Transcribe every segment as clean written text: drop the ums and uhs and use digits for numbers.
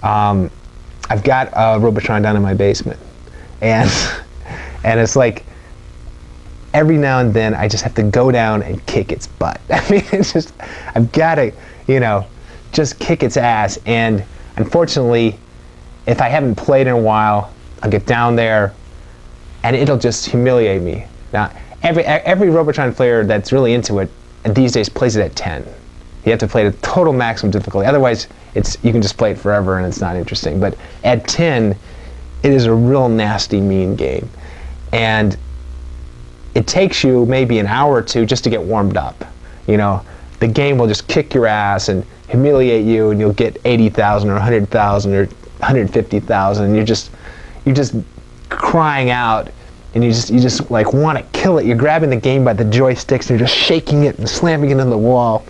I've got a Robotron down in my basement, and it's like every now and then I just have to go down and kick its butt. I mean, it's just, I've got to, you know, just kick its ass. And unfortunately, if I haven't played in a while, I'll get down there and it'll just humiliate me. Now, every Robotron player that's really into it these days plays it at 10. You have to play it at total maximum difficulty. Otherwise, you can just play it forever and it's not interesting. But at 10, it is a real nasty, mean game. And it takes you maybe an hour or two just to get warmed up. You know, the game will just kick your ass and humiliate you, and you'll get 80,000 or 100,000 or 150,000. You're just crying out, and you just like want to kill it. You're grabbing the game by the joysticks, and you're just shaking it and slamming it on the wall.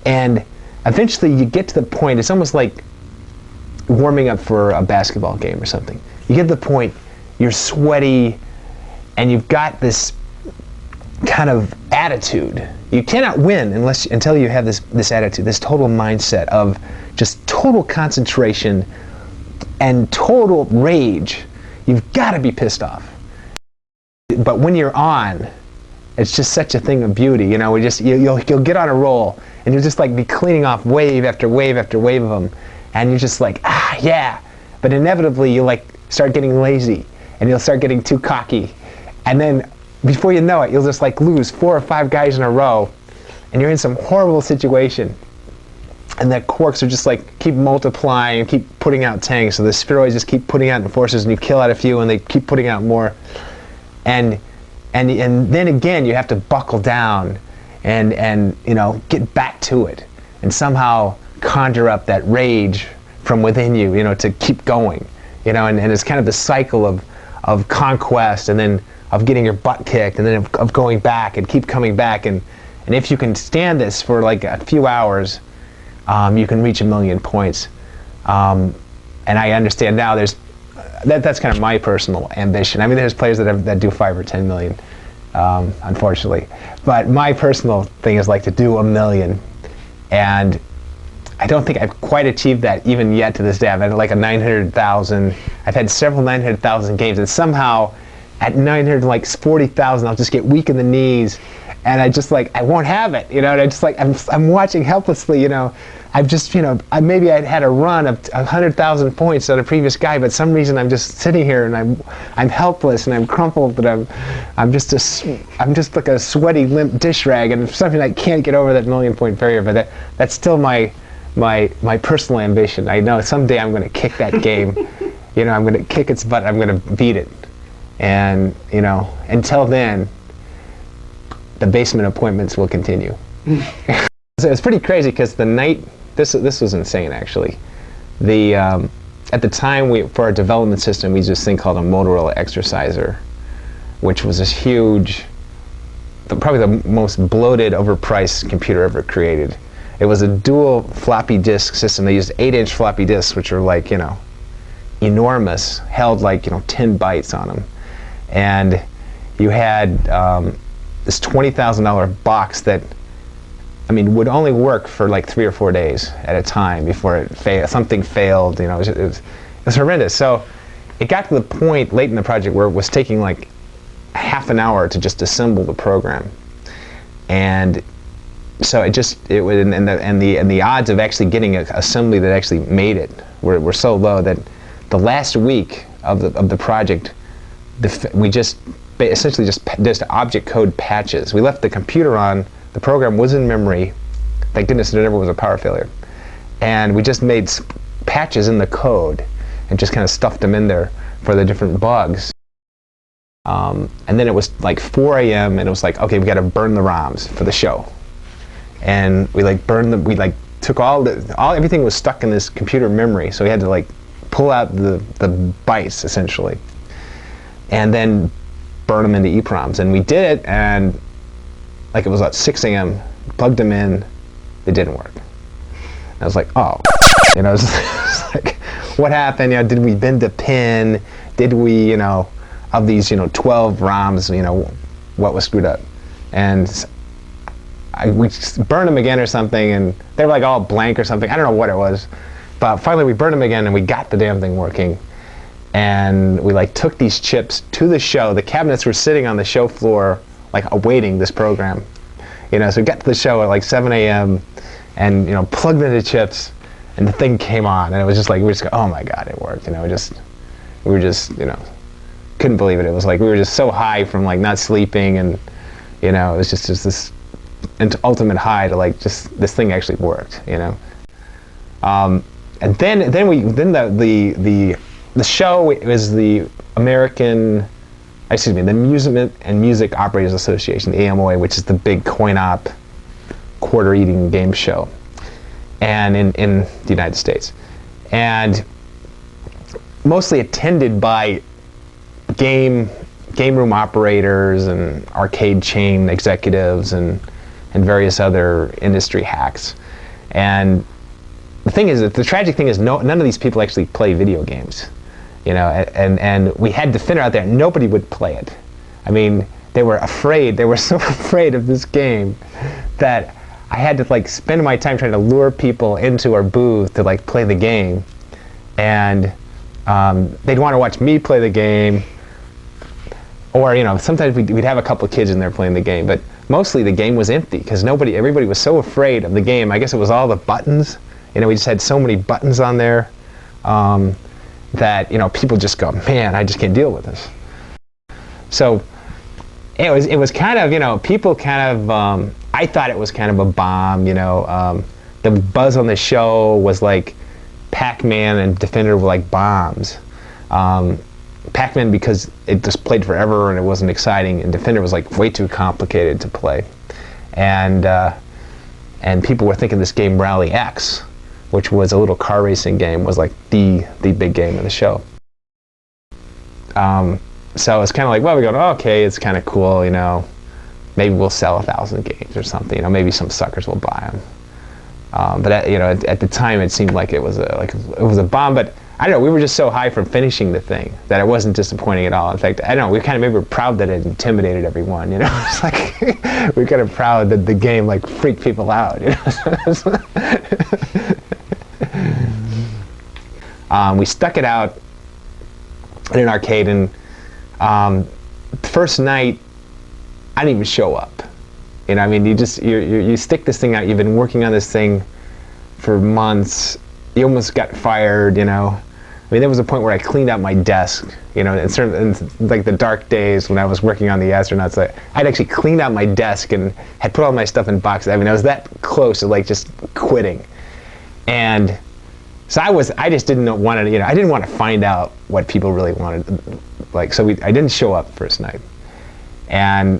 And eventually, you get to the point. It's almost like warming up for a basketball game or something. You get to the point, you're sweaty, and you've got this kind of attitude. You cannot win until you have this attitude, this total mindset of just total concentration and total rage. You've got to be pissed off. But when you're on, it's just such a thing of beauty. You know, you'll get on a roll, and you'll just like be cleaning off wave after wave after wave of them, and you're just like, ah, yeah. But inevitably, you like start getting lazy, and you'll start getting too cocky. And then, before you know it, you'll just like lose 4 or 5 guys in a row, and you're in some horrible situation. And the quarks are just like keep multiplying and keep putting out tanks. So the spheroids just keep putting out forces, and you kill out a few, and they keep putting out more. And then again, you have to buckle down, and you know, get back to it, and somehow conjure up that rage from within you, you know, to keep going, you know. And it's kind of the cycle of conquest, and then of getting your butt kicked, and then of going back and keep coming back, and if you can stand this for like a few hours, you can reach 1,000,000 points. And I understand now that's kind of my personal ambition. I mean, there's players that do 5 or 10 million, unfortunately, but my personal thing is like to do 1,000,000, and I don't think I've quite achieved that even yet to this day. I've had like a 900,000. I've had several 900,000 games, and somehow at 940,000, I'll just get weak in the knees, and I won't have it, you know. And I just like I'm watching helplessly, you know. I've just, you know, maybe I'd had a run of 100,000 points on a previous guy, but some reason I'm just sitting here and I'm helpless and I'm crumpled, but I'm just like a sweaty, limp dish rag, and something I can't get over that 1,000,000 point barrier. But that's still my personal ambition. I know someday I'm going to kick that game. You know, I'm going to kick its butt. I'm going to beat it. And, you know, until then, the basement appointments will continue. So it's pretty crazy because the night, this was insane actually. At the time, for our development system, we used this thing called a Motorola Exerciser, which was this huge, probably the most bloated, overpriced computer ever created. It was a dual floppy disk system. They used 8-inch floppy disks, which are like, you know, enormous, held like, you know, 10 bytes on them. And you had this $20,000 box that, I mean, would only work for like 3 or 4 days at a time before something failed. You know, it was horrendous. So it got to the point late in the project where it was taking like half an hour to just assemble the program, and so it would, and the odds of actually getting an assembly that actually made it were so low that the last week of the project, we just essentially just object code patches. We left the computer on. The program was in memory. Thank goodness there never was a power failure. And we just made patches in the code and just kind of stuffed them in there for the different bugs. And then it was like 4 a.m. and it was like, okay, we got to burn the ROMs for the show. And we like burned them. We like took everything was stuck in this computer memory, so we had to like pull out the bytes essentially, and then burn them into EEPROMs. And we did it, and like it was at 6 a.m. Plugged them in, it didn't work. And I was like, oh, you know, it's like, what happened? You know, did we bend a pin? Did we, you know, of these, you know, 12 ROMs, you know, what was screwed up? And we burned them again or something, and they were like all blank or something. I don't know what it was, finally we burned them again, and we got the damn thing working. And we like took these chips to the show. The cabinets were sitting on the show floor, like awaiting this program. You know, so we got to the show at like 7 a.m. and, you know, plugged in the chips, and the thing came on, and it was just like, we just go, oh my God, it worked. You know, we were just, you know, couldn't believe it. It was like we were just so high from like not sleeping, and, you know, it was just this ultimate high to like just this thing actually worked. You know, and then the show, it was the American, excuse me, the Amusement and Music Operators Association, the AMOA, which is the big coin-op, quarter-eating game show, and in the United States, and mostly attended by game room operators and arcade chain executives and various other industry hacks. And the thing is, the tragic thing is, none of these people actually play video games. You know, and we had Defender out there, and nobody would play it. I mean, they were afraid. They were so afraid of this game that I had to like spend my time trying to lure people into our booth to like play the game, and they'd want to watch me play the game, or, you know, sometimes we'd have a couple of kids in there playing the game, but mostly the game was empty because everybody was so afraid of the game. I guess it was all the buttons. You know, we just had so many buttons on there. That, you know, people just go, man, I just can't deal with this. So it was kind of, you know, people kind of, I thought it was kind of a bomb, you know. The buzz on the show was like Pac-Man and Defender were like bombs. Pac-Man because it just played forever and it wasn't exciting, and Defender was like way too complicated to play. And people were thinking this game Rally X, which was a little car racing game, was like the big game of the show. So it's kind of like, well, we're going, oh, okay, it's kind of cool, you know. Maybe we'll sell 1,000 games or something. You know, maybe some suckers will buy them. But you know, at the time, it seemed like it was a bomb. But I don't know. We were just so high from finishing the thing that it wasn't disappointing at all. In fact, I don't know. We kind of maybe were proud that it intimidated everyone. You know, it's like we're kind of proud that the game like freaked people out. You know. We stuck it out in an arcade, and the first night I didn't even show up. You know, I mean, you stick this thing out. You've been working on this thing for months. You almost got fired. You know, I mean, there was a point where I cleaned out my desk. You know, in like the dark days when I was working on the astronauts, I'd actually cleaned out my desk and had put all my stuff in boxes. I mean, I was that close to like just quitting, and so I just didn't want to, you know, I didn't want to find out what people really wanted. Like, so I didn't show up first night. And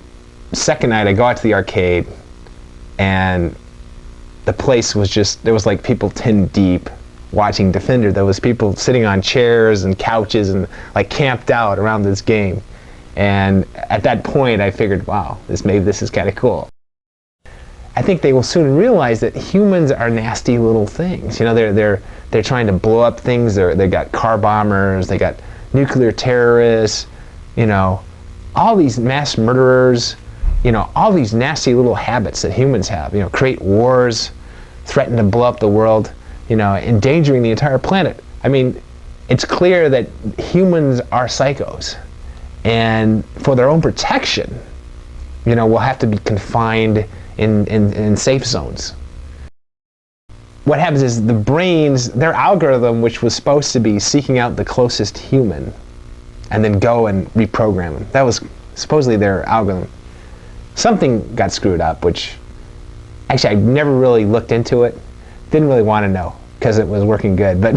second night, I go out to the arcade, and the place was just, there was like people 10 deep watching Defender. There was people sitting on chairs and couches and like camped out around this game. And at that point, I figured, wow, maybe this is kind of cool. I think they will soon realize that humans are nasty little things. You know, they're trying to blow up things. They got car bombers. They got nuclear terrorists. You know, all these mass murderers. You know, all these nasty little habits that humans have. You know, create wars, threaten to blow up the world. You know, endangering the entire planet. I mean, it's clear that humans are psychos, and for their own protection, you know, we'll have to be confined in safe zones. What happens is the brains, their algorithm, which was supposed to be seeking out the closest human and then go and reprogram them. That was supposedly their algorithm. Something got screwed up, which actually I never really looked into it. Didn't really want to know because it was working good. But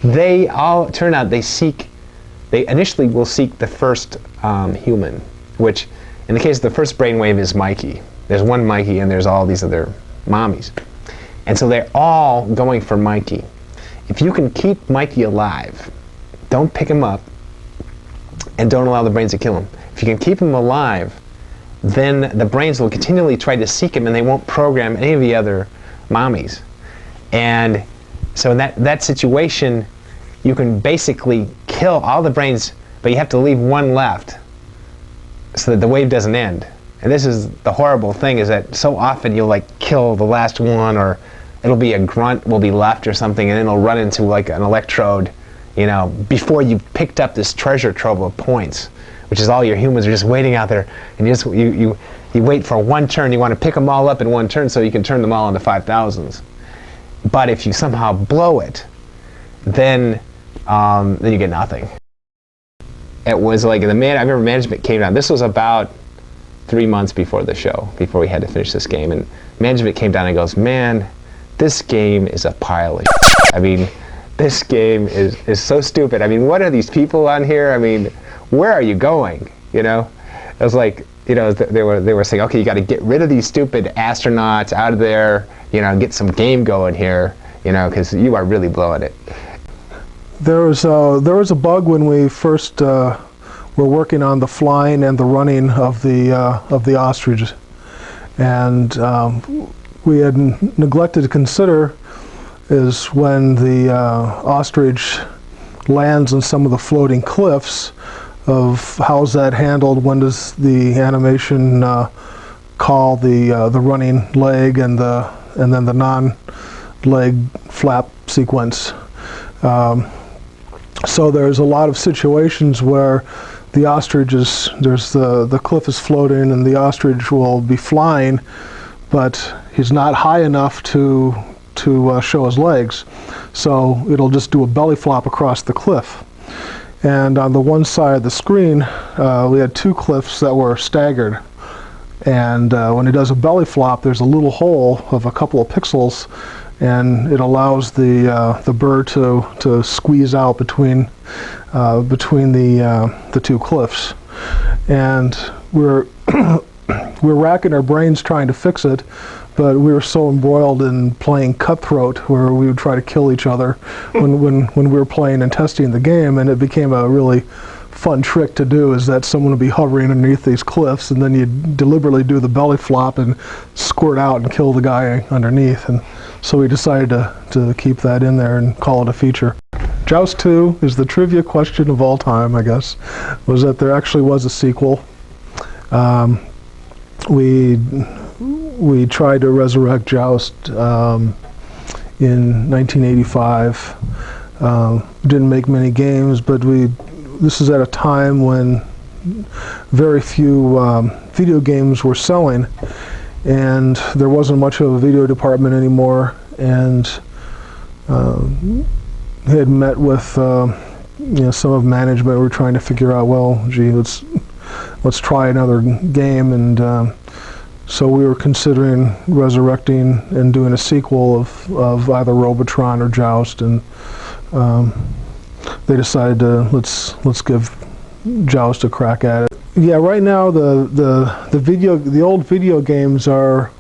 they all turn out they initially will seek the first human, which in the case of the first brainwave is Mikey. There's one Mikey and there's all these other mommies. And so they're all going for Mikey. If you can keep Mikey alive, don't pick him up and don't allow the brains to kill him. If you can keep him alive, then the brains will continually try to seek him and they won't program any of the other mommies. And so in that situation, you can basically kill all the brains, but you have to leave one left so that the wave doesn't end. And this is the horrible thing, is that so often you'll like kill the last one, or it'll be a grunt will be left or something, and then it'll run into like an electrode, you know, before you've picked up this treasure trove of points, which is all your humans are just waiting out there, and you wait for one turn. You want to pick them all up in one turn so you can turn them all into 5,000s. But if you somehow blow it, then you get nothing. It was like I remember management came down. This was about 3 months before the show, before we had to finish this game, and management came down and goes, "Man, this game is a pile of shit. I mean, this game is so stupid. I mean, what are these people on here? I mean, where are you going?" You know, it was like, you know, they were saying, "Okay, you got to get rid of these stupid astronauts out of there, you know, and get some game going here, you know, because you are really blowing it." There was a bug when we first were working on the flying and the running of the ostrich, and we had neglected to consider is when the ostrich lands on some of the floating cliffs, of how's that handled. When does the animation call the running leg and then the non-leg flap sequence? So there's a lot of situations where the ostrich the cliff is floating and the ostrich will be flying, but he's not high enough to show his legs, so it'll just do a belly flop across the cliff. And on the one side of the screen, we had two cliffs that were staggered, and when it does a belly flop, there's a little hole of a couple of pixels, and it allows the bird to squeeze out between the two cliffs. And we're racking our brains trying to fix it, but we were so embroiled in playing Cutthroat, where we would try to kill each other when we were playing and testing the game, and it became a really fun trick to do, is that someone would be hovering underneath these cliffs, and then you'd deliberately do the belly flop and squirt out and kill the guy underneath. And so we decided to keep that in there and call it a feature. Joust 2 is the trivia question of all time, I guess, was that there actually was a sequel. We tried to resurrect Joust in 1985. Didn't make many games, but this is at a time when very few video games were selling, and there wasn't much of a video department anymore. And had met with you know, some of management. We were trying to figure out, well, gee, let's try another game, and so we were considering resurrecting and doing a sequel of either Robotron or Joust, and they decided to let's give Joust a crack at it. Yeah, right now the old video games are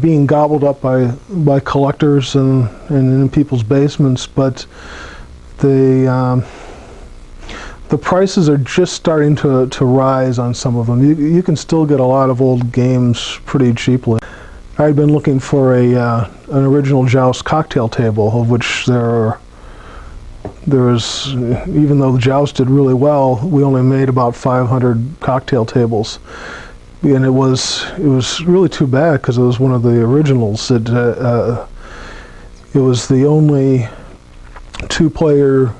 being gobbled up by collectors and in people's basements, but the prices are just starting to rise on some of them. You can still get a lot of old games pretty cheaply. I'd been looking for an original Joust cocktail table, of which there's, even though the Joust did really well, we only made about 500 cocktail tables. And it was really too bad, because it was one of the originals. It was the only two-player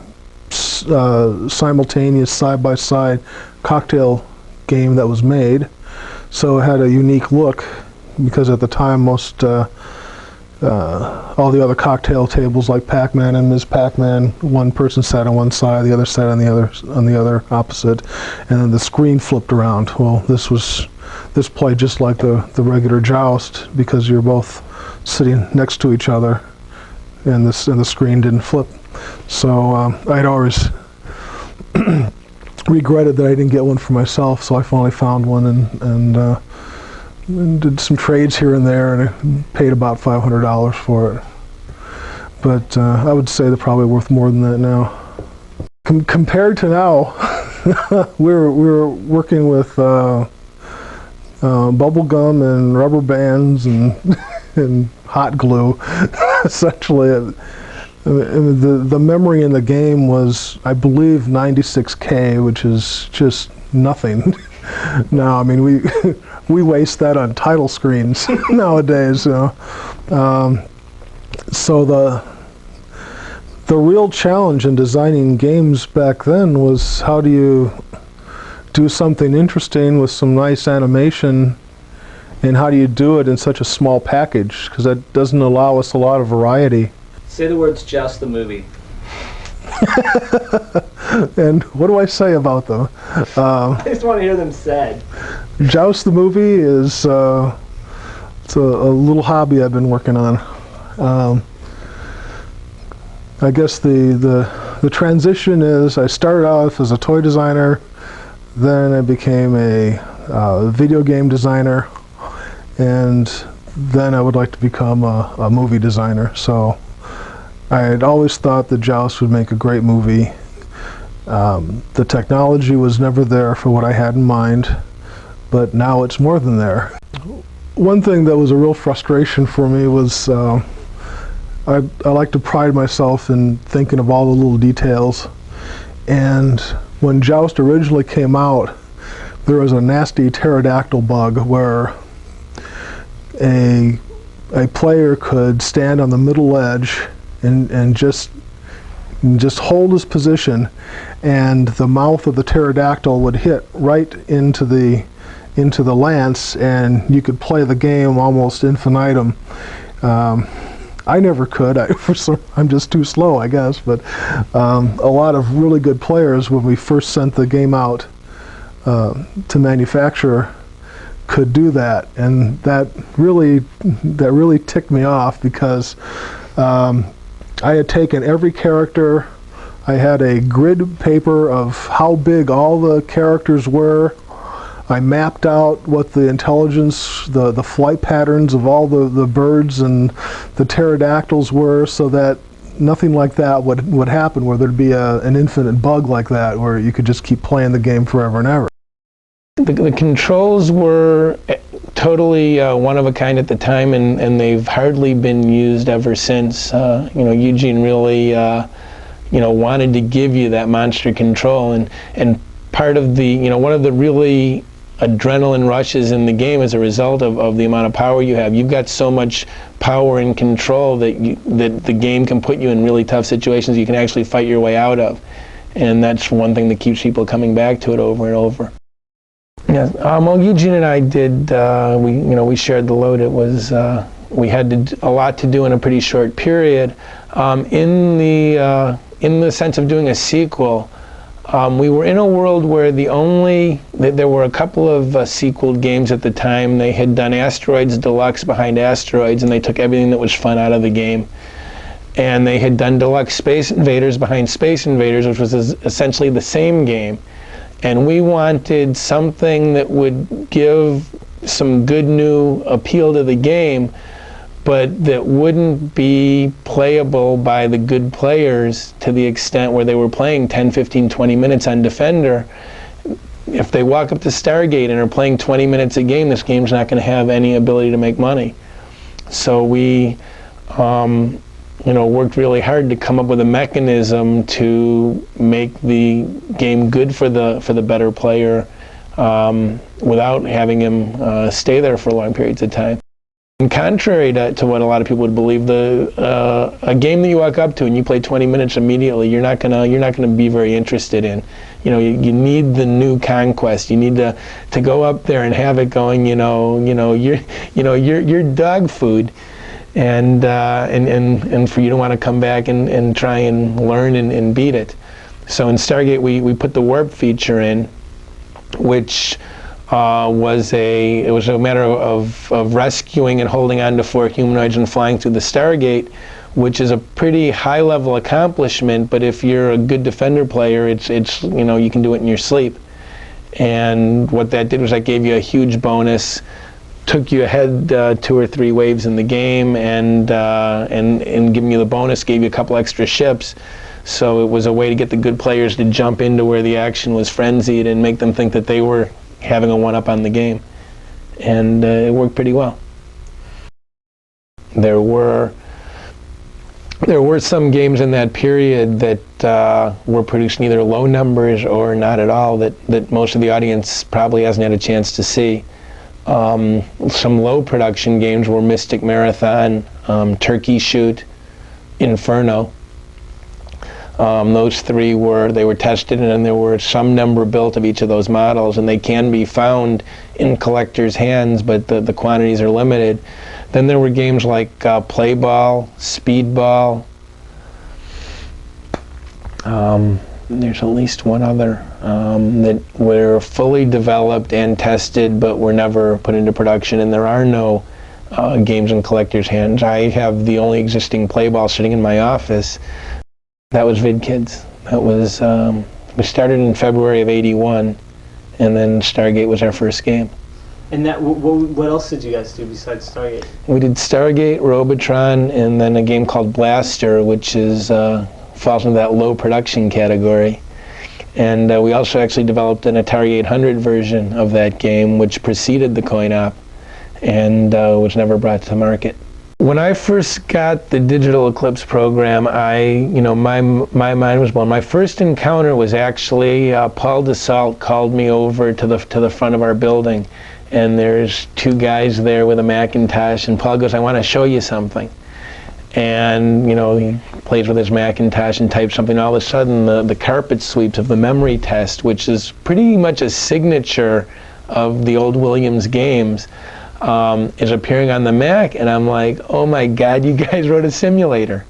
simultaneous side-by-side cocktail game that was made, so it had a unique look, because at the time most all the other cocktail tables like Pac-Man and Ms. Pac-Man, one person sat on one side, the other sat on the other opposite, and then the screen flipped around. Well, this played just like the regular Joust, because you're both sitting next to each other, and the screen didn't flip. So I'd always regretted that I didn't get one for myself, so I finally found one and did some trades here and there, and I paid about $500 for it. But I would say they're probably worth more than that now. Compared to now, we're working with bubble gum and rubber bands and hot glue, essentially. The memory in the game was, I believe, 96K, which is just nothing. Now, I mean, we waste that on title screens nowadays. You know? So the real challenge in designing games back then was, how do you do something interesting with some nice animation, and how do you do it in such a small package, because that doesn't allow us a lot of variety. Say the words "Joust the movie." And what do I say about them? I just want to hear them said. Joust the movie is it's a little hobby I've been working on. I guess the transition is, I started off as a toy designer, then I became a video game designer, and then I would like to become a movie designer. So I had always thought that Joust would make a great movie. The technology was never there for what I had in mind, but now it's more than there. One thing that was a real frustration for me was I like to pride myself in thinking of all the little details, and when Joust originally came out, there was a nasty pterodactyl bug where a player could stand on the middle edge and just hold his position, and the mouth of the pterodactyl would hit right into the lance, and you could play the game almost infinitum. I never could. I'm just too slow, I guess. But a lot of really good players, when we first sent the game out to manufacture, could do that, and that really ticked me off, because I had taken every character. I had a grid paper of how big all the characters were. I mapped out what the intelligence, the flight patterns of all the birds and the pterodactyls were, so that nothing like that would happen, where there'd be an infinite bug like that, where you could just keep playing the game forever and ever. The controls were totally one of a kind at the time, and they've hardly been used ever since. Eugene really wanted to give you that monster control, and part of the, one of the really adrenaline rushes in the game as a result of the amount of power you have. You've got so much power and control that the game can put you in really tough situations you can actually fight your way out of, and that's one thing that keeps people coming back to it over and over. Yeah, well, Eugene and I did. We shared the load. It was we had a lot to do in a pretty short period. In the sense of doing a sequel, we were in a world where there were a couple of sequeled games at the time. They had done Asteroids Deluxe behind Asteroids, and they took everything that was fun out of the game. And they had done Deluxe Space Invaders behind Space Invaders, which was essentially the same game. And we wanted something that would give some good new appeal to the game, but that wouldn't be playable by the good players to the extent where they were playing 10, 15, 20 minutes on Defender. If they walk up to Stargate and are playing 20 minutes a game, this game's not going to have any ability to make money. So we worked really hard to come up with a mechanism to make the game good for the better player without having him stay there for long periods of time. And contrary to what a lot of people would believe, a game that you walk up to and you play 20 minutes immediately, you're not gonna be very interested in. You need the new conquest. You need to go up there and have it going. You're dog food, and for you to want to come back and try and learn and beat it. So in Stargate, we put the warp feature in, which was a matter of rescuing and holding on to 4 humanoids and flying through the Stargate, which is a pretty high level accomplishment, but if you're a good Defender player, it's you can do it in your sleep. And what that did was that gave you a huge bonus, took you ahead 2 or 3 waves in the game, and giving you the bonus gave you a couple extra ships. So it was a way to get the good players to jump into where the action was frenzied and make them think that they were having a one-up on the game, and it worked pretty well. There were some games in that period that were producing either low numbers or not at all, that most of the audience probably hasn't had a chance to see. Some low production games were Mystic Marathon, Turkey Shoot, Inferno. Those three were tested, and there were some number built of each of those models, and they can be found in collectors' hands, but the quantities are limited. Then there were games like Play Ball, Speedball. There's at least one other that were fully developed and tested, but were never put into production, and there are no games in collectors' hands. I have the only existing Play Ball sitting in my office. That was VidKids. That was, we started in February of '81, and then Stargate was our first game. And that, what else did you guys do besides Stargate? We did Stargate, Robotron, and then a game called Blaster, which is falls into that low production category. And we also actually developed an Atari 800 version of that game, which preceded the coin-op, and was never brought to market. When I first got the Digital Eclipse program, my mind was blown. My first encounter was actually Paul Dassault called me over to the front of our building, and there's two guys there with a Macintosh, and Paul goes, "I want to show you something." And he plays with his Macintosh and types something. All of a sudden, the carpet sweeps of the memory test, which is pretty much a signature of the old Williams games, is appearing on the Mac, and I'm like, oh my God, you guys wrote a simulator.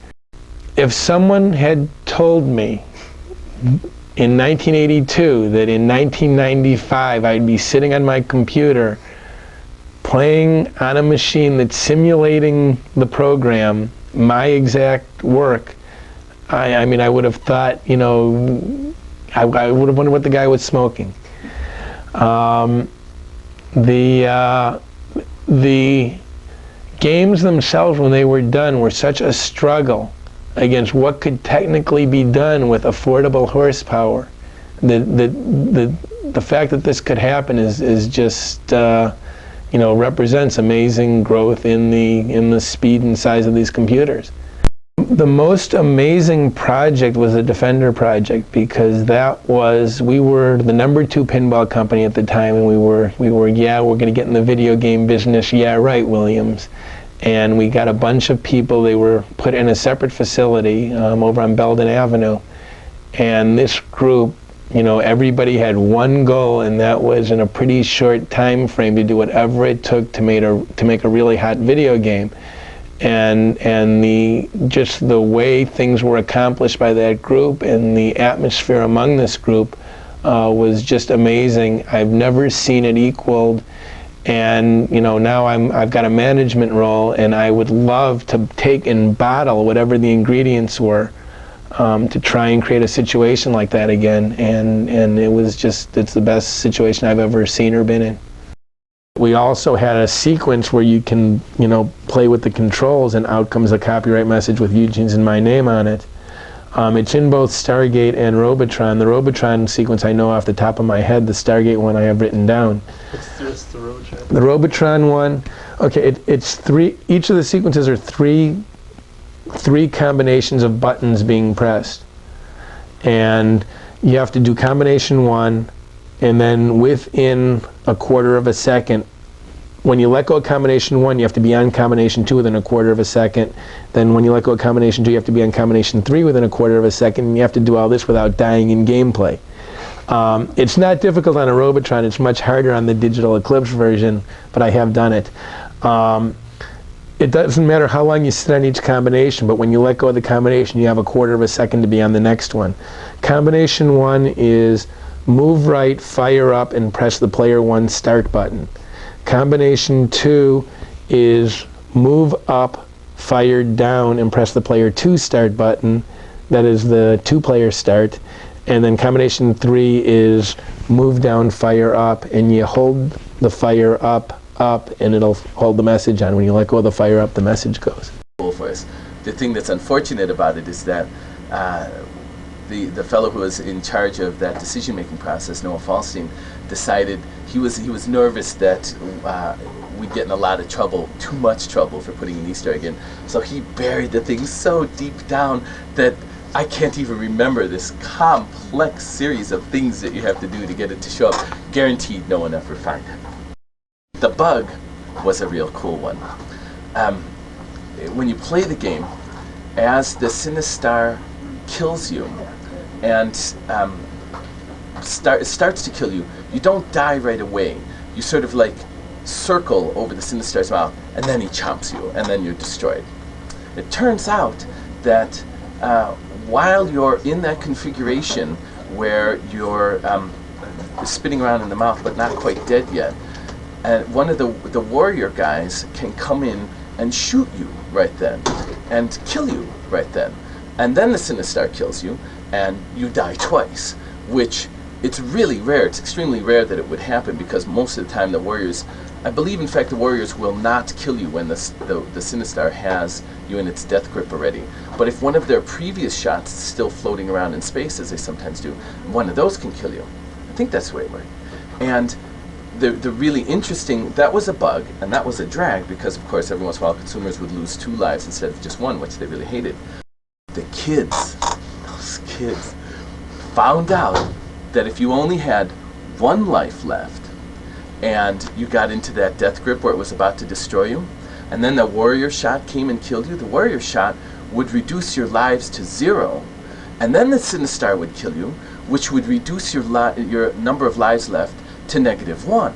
If someone had told me in 1982 that in 1995 I'd be sitting on my computer playing on a machine that's simulating the program, my exact work, I mean, I would have thought, I would have wondered what the guy was smoking. The games themselves, when they were done, were such a struggle against what could technically be done with affordable horsepower. The fact that this could happen is just represents amazing growth in the speed and size of these computers. The most amazing project was the Defender project, because we were the #2 pinball company at the time, and we were we're going to get in the video game business. Yeah, right, Williams. And we got a bunch of people. They were put in a separate facility over on Belden Avenue, and this group, everybody had one goal, and that was in a pretty short time frame to do whatever it took to make a really hot video game. And just the way things were accomplished by that group and the atmosphere among this group was just amazing. I've never seen it equaled, and now I've got a management role, and I would love to take and bottle whatever the ingredients were to try and create a situation like that again. And it's the best situation I've ever seen or been in. We also had a sequence where you can, play with the controls, and out comes a copyright message with Eugene's and my name on it. It's in both Stargate and Robotron. The Robotron sequence I know off the top of my head. The Stargate one I have written down. What's the Robotron? The Robotron one, okay, it's three. Each of the sequences are three combinations of buttons being pressed, and you have to do combination 1. And then within a quarter of a second, when you let go of combination 1, you have to be on combination 2 within a quarter of a second. Then when you let go of combination 2, you have to be on combination 3 within a quarter of a second. And you have to do all this without dying in gameplay. It's not difficult on a Robotron. It's much harder on the Digital Eclipse version, but I have done it. It doesn't matter how long you sit on each combination, but when you let go of the combination, you have a quarter of a second to be on the next one. Combination 1 is move right, fire up, and press the player 1 start button. Combination 2 is move up, fire down, and press the player 2 start button. That is the 2-player start. And then combination 3 is move down, fire up, and you hold the fire up, and it'll hold the message on. When you let go of the fire up, the message goes. For us. The thing that's unfortunate about it is that the fellow who was in charge of that decision-making process, Noah Falstein, decided he was nervous that we'd get in a lot of trouble, too much trouble, for putting an Easter egg in. So he buried the thing so deep down that I can't even remember this complex series of things that you have to do to get it to show up. Guaranteed no one ever found it. The bug was a real cool one. When you play the game, as the Sinistar kills you and starts to kill you, you don't die right away. You sort of like circle over the Sinistar's mouth, and then he chomps you, and then you're destroyed. It turns out that while you're in that configuration where you're spinning around in the mouth but not quite dead yet, one of the warrior guys can come in and shoot you right then and kill you right then. And then the Sinistar kills you and you die twice, which it's really rare. It's extremely rare that it would happen, because most of the time the warriors, I believe in fact the warriors will not kill you when the Sinistar has you in its death grip already. But if one of their previous shots is still floating around in space, as they sometimes do, one of those can kill you. I think that's the way it works. And the really interesting, that was a bug, and that was a drag, because of course every once in a while consumers would lose 2 lives instead of just 1, which they really hated. The kids, those kids, found out that if you only had 1 life left, and you got into that death grip where it was about to destroy you, and then the warrior shot came and killed you, the warrior shot would reduce your lives to 0, and then the Sinistar would kill you, which would reduce your number of lives left to -1.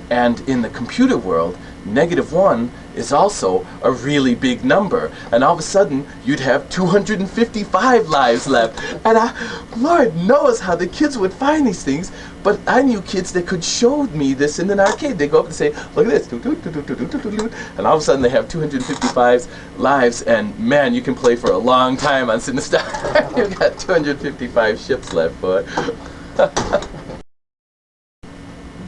And in the computer world, -1 is also a really big number, and all of a sudden you'd have 255 lives left. And Lord knows how the kids would find these things, but I knew kids that could show me this in an arcade. They go up and say, look at this, and all of a sudden they have 255 lives, and man, you can play for a long time on Sinistar. You've got 255 ships left, boy.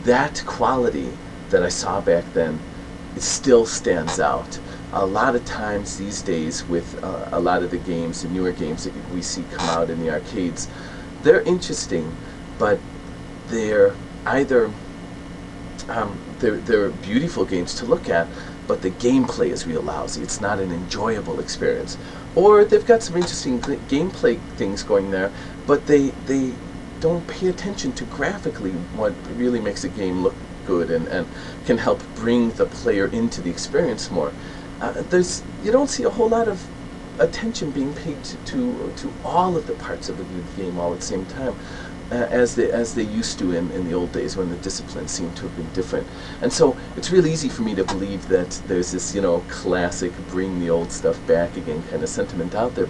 That quality that I saw back then, it still stands out. A lot of times these days with a lot of the games, the newer games that we see come out in the arcades, they're interesting, but they're either they're beautiful games to look at, but the gameplay is real lousy. It's not an enjoyable experience. Or they've got some interesting gameplay things going there, but they don't pay attention to graphically what really makes a game look good and can help bring the player into the experience more. You don't see a whole lot of attention being paid to all of the parts of a good game all at the same time, as they used to in the old days when the disciplines seemed to have been different. And so it's really easy for me to believe that there's this, classic bring the old stuff back again kind of sentiment out there.